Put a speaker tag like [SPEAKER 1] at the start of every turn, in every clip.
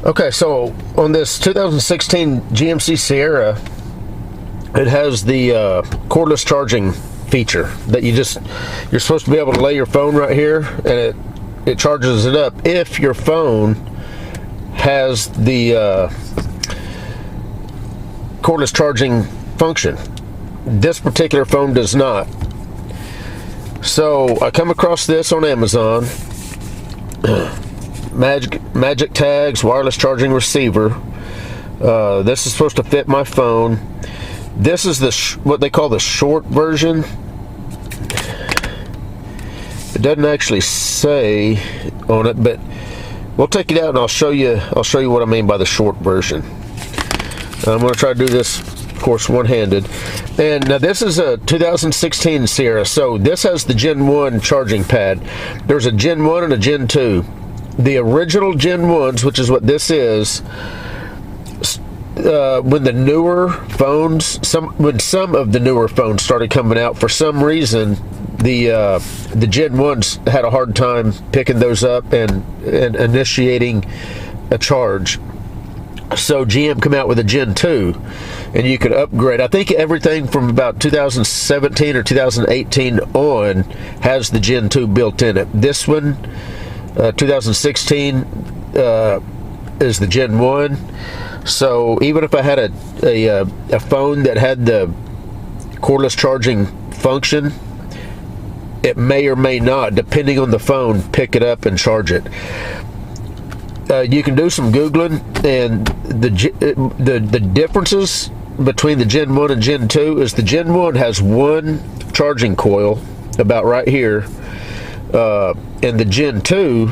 [SPEAKER 1] Okay, so on this 2016 GMC Sierra, it has the cordless charging feature that you're supposed to be able to lay your phone right here, and it charges it up if your phone has the cordless charging function. This particular phone does not. So I come across this on Amazon. Magic tags, wireless charging receiver. This is supposed to fit my phone. This is what they call the short version. It doesn't actually say on it, but we'll take it out and I'll show you what I mean by the short version. I'm going to try to do this, of course, one-handed. And now this is a 2016 Sierra, so this has the Gen 1 charging pad. There's a Gen 1 and a Gen 2. The original Gen 1s, which is what this is, when the newer phones, when some of the newer phones started coming out, for some reason, the Gen 1s had a hard time picking those up and initiating a charge. So GM came out with a Gen 2, and you could upgrade. I think everything from about 2017 or 2018 on has the Gen 2 built in it. This one, 2016, is the Gen 1. So even if I had a phone that had the cordless charging function, it may or may not, depending on the phone, pick it up and charge it. You can do some Googling, and the differences between the Gen 1 and Gen 2 is the Gen 1 has one charging coil about right here, and the Gen 2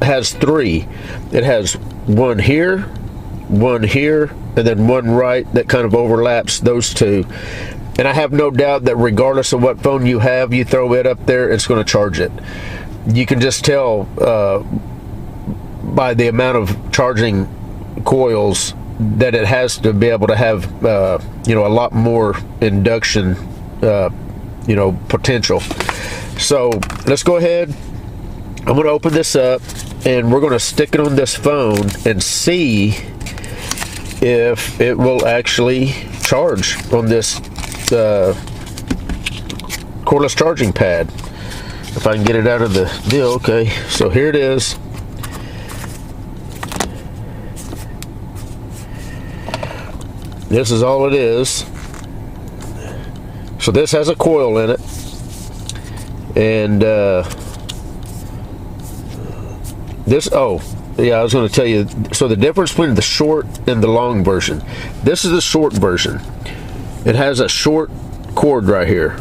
[SPEAKER 1] has three. It has one here, and then one right that kind of overlaps those two. And I have no doubt that regardless of what phone you have, you throw it up there, it's going to charge it. You can just tell by the amount of charging coils that it has to be able to have a lot more induction potential. So let's go ahead. I'm going to open this up and we're going to stick it on this phone and see if it will actually charge on this cordless charging pad. If I can get it out of the deal. Okay, so here it is. This is all it is. So this has a coil in it, and I was going to tell you, so the difference between the short and the long version. This is the short version. It has a short cord right here.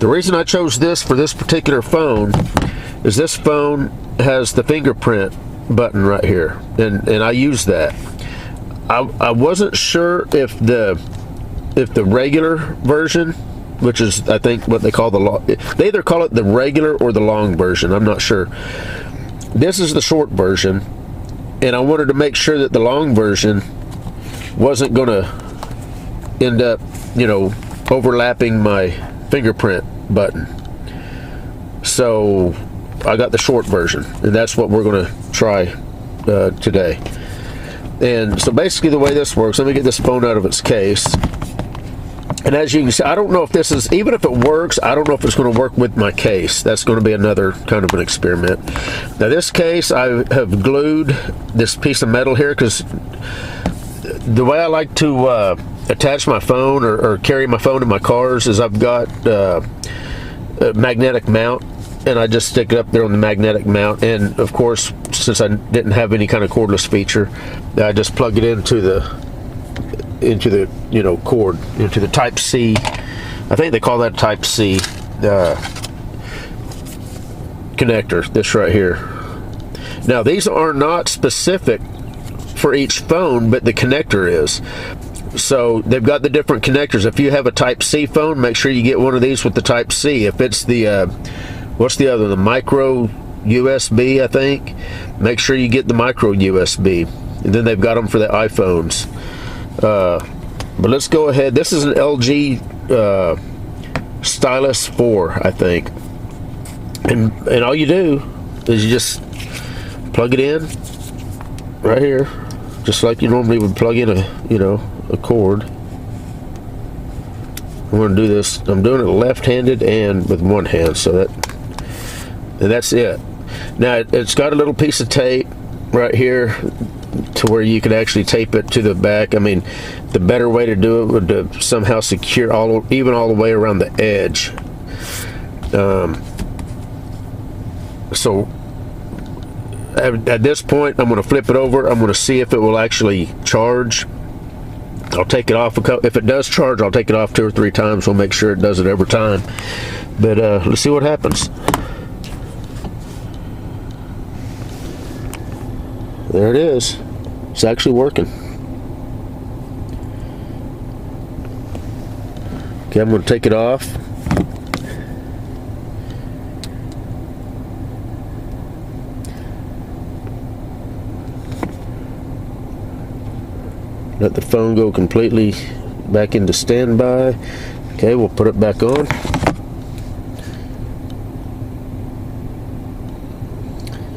[SPEAKER 1] The reason I chose this for this particular phone is this phone has the fingerprint button right here, and I use that. I wasn't sure if the regular version, which is I think what they call they either call it the regular or the long version, I'm not sure. This is the short version, and I wanted to make sure that the long version wasn't going to end up, overlapping my fingerprint button. So I got the short version, and that's what we're going to try today. And so basically the way this works, let me get this phone out of its case. And as you can see, I don't know if this is, even if it works, I don't know if it's going to work with my case. That's going to be another kind of an experiment. Now this case, I have glued this piece of metal here because the way I like to attach my phone or carry my phone in my cars is I've got a magnetic mount, and I just stick it up there on the magnetic mount. And of course, since I didn't have any kind of cordless feature, I just plug it into the cord, into the Type C. I think they call that Type C connector, this right here. Now these are not specific for each phone, but the connector is. So they've got the different connectors. If you have a Type C phone, make sure you get one of these with the Type C. If it's the what's the other, the micro USB, I think, make sure you get the micro USB. And then they've got them for the iPhones. But let's go ahead. This is an LG Stylus 4, I think. And all you do is you just plug it in, right here, just like you normally would plug in a cord. I'm going to do this. I'm doing it left-handed and with one hand, and that's it. Now it's got a little piece of tape right here to where you could actually tape it to the back. I mean, the better way to do it would to somehow secure even all the way around the edge. So at this point, I'm going to flip it over. I'm going to see if it will actually charge. I'll take it off if it does charge, I'll take it off 2 or 3 times. We'll make sure it does it every time. But let's see what happens. There it is. It's actually working. Okay, I'm going to take it off. Let the phone go completely back into standby. Okay, we'll put it back on.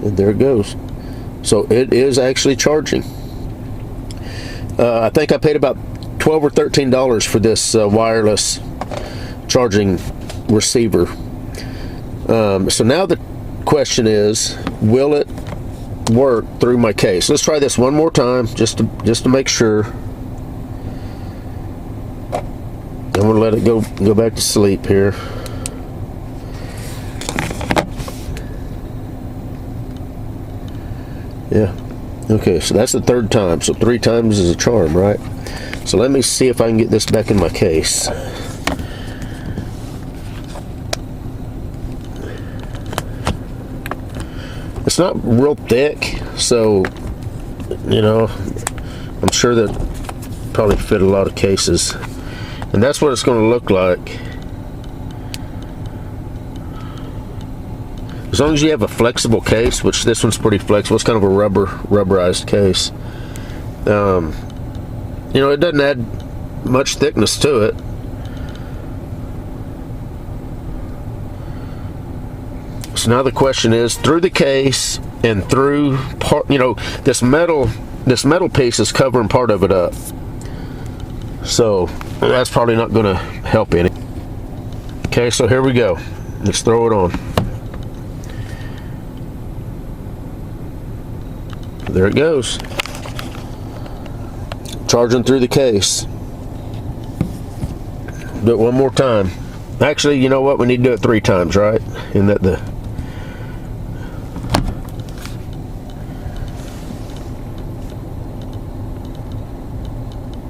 [SPEAKER 1] And there it goes. So it is actually charging. I think I paid about $12 or $13 for this wireless charging receiver. So now the question is, will it work through my case? Let's try this one more time just to make sure. I'm going to let it go back to sleep here. Yeah. Okay, so that's the 3rd time. So 3 times is a charm, right? So let me see if I can get this back in my case. It's not real thick, so I'm sure that probably fit a lot of cases, and that's what it's going to look like. As long as you have a flexible case, which this one's pretty flexible. It's kind of a rubberized case. It doesn't add much thickness to it. So now the question is, through the case and through part, this metal piece is covering part of it up. So that's probably not going to help any. Okay, so here we go. Let's throw it on. There it goes. Charging through the case. Do it one more time. Actually, you know what? We need to do it 3 times, right? Isn't that the...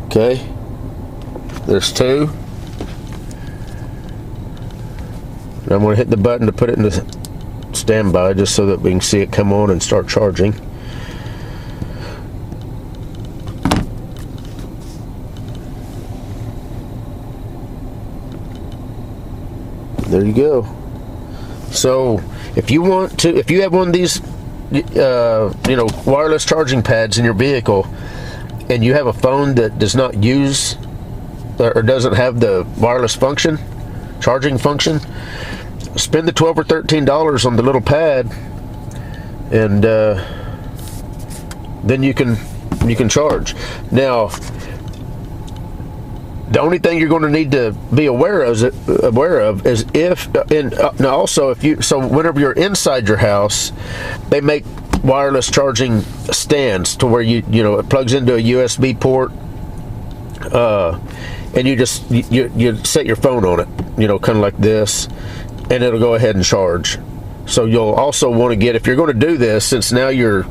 [SPEAKER 1] Okay. There's 2. And I'm going to hit the button to put it into standby just so that we can see it come on and start charging. There you go. So if you have one of these wireless charging pads in your vehicle, and you have a phone that does not use or doesn't have the wireless charging function, spend the $12 or $13 on the little pad, and then you can charge. Now, the only thing you're going to need to be aware of is whenever you're inside your house, they make wireless charging stands to where it plugs into a USB port, and you set your phone on it, kind of like this, and it'll go ahead and charge. So you'll also want to get, if you're going to do this, since now your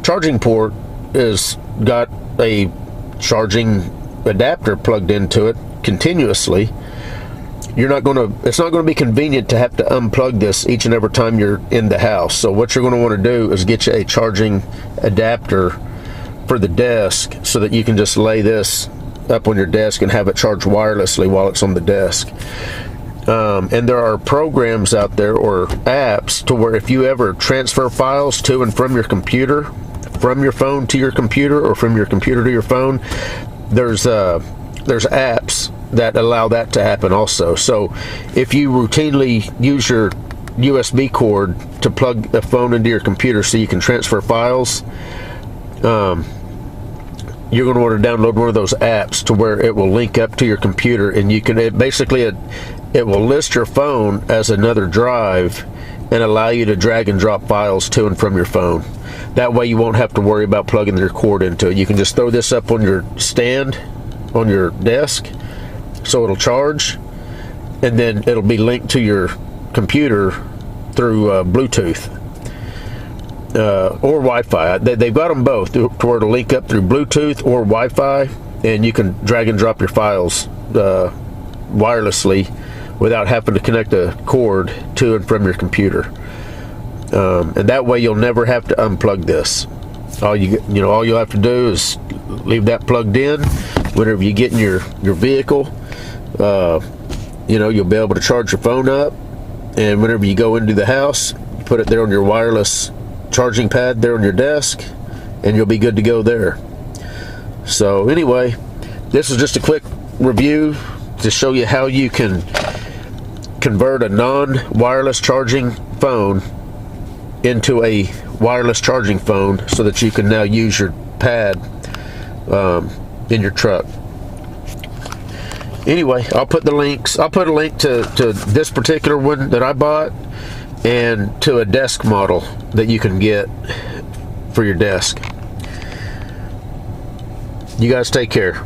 [SPEAKER 1] charging port is got a charging adapter plugged into it continuously, it's not going to be convenient to have to unplug this each and every time you're in the house. So what you're going to want to do is get you a charging adapter for the desk so that you can just lay this up on your desk and have it charge wirelessly while it's on the desk. And there are programs out there or apps to where if you ever transfer files to and from your computer, from your phone to your computer, or from your computer to your phone, there's apps that allow that to happen also. So if you routinely use your USB cord to plug the phone into your computer so you can transfer files, you're going to want to download one of those apps to where it will link up to your computer, and you can it will list your phone as another drive and allow you to drag and drop files to and from your phone. That way you won't have to worry about plugging your cord into it. You can just throw this up on your stand on your desk so it'll charge, and then it'll be linked to your computer through Bluetooth or Wi-Fi. They've got them both to where it'll link up through Bluetooth or Wi-Fi, and you can drag and drop your files wirelessly without having to connect a cord to and from your computer. And that way you'll never have to unplug this. All you'll have to do is leave that plugged in. Whenever you get in your vehicle, you'll be able to charge your phone up, and whenever you go into the house, you put it there on your wireless charging pad there on your desk, and you'll be good to go there. So anyway, this is just a quick review to show you how you can convert a non-wireless charging phone into a wireless charging phone so that you can now use your pad in your truck. Anyway, I'll put a link to this particular one that I bought, and to a desk model that you can get for your desk. You guys take care.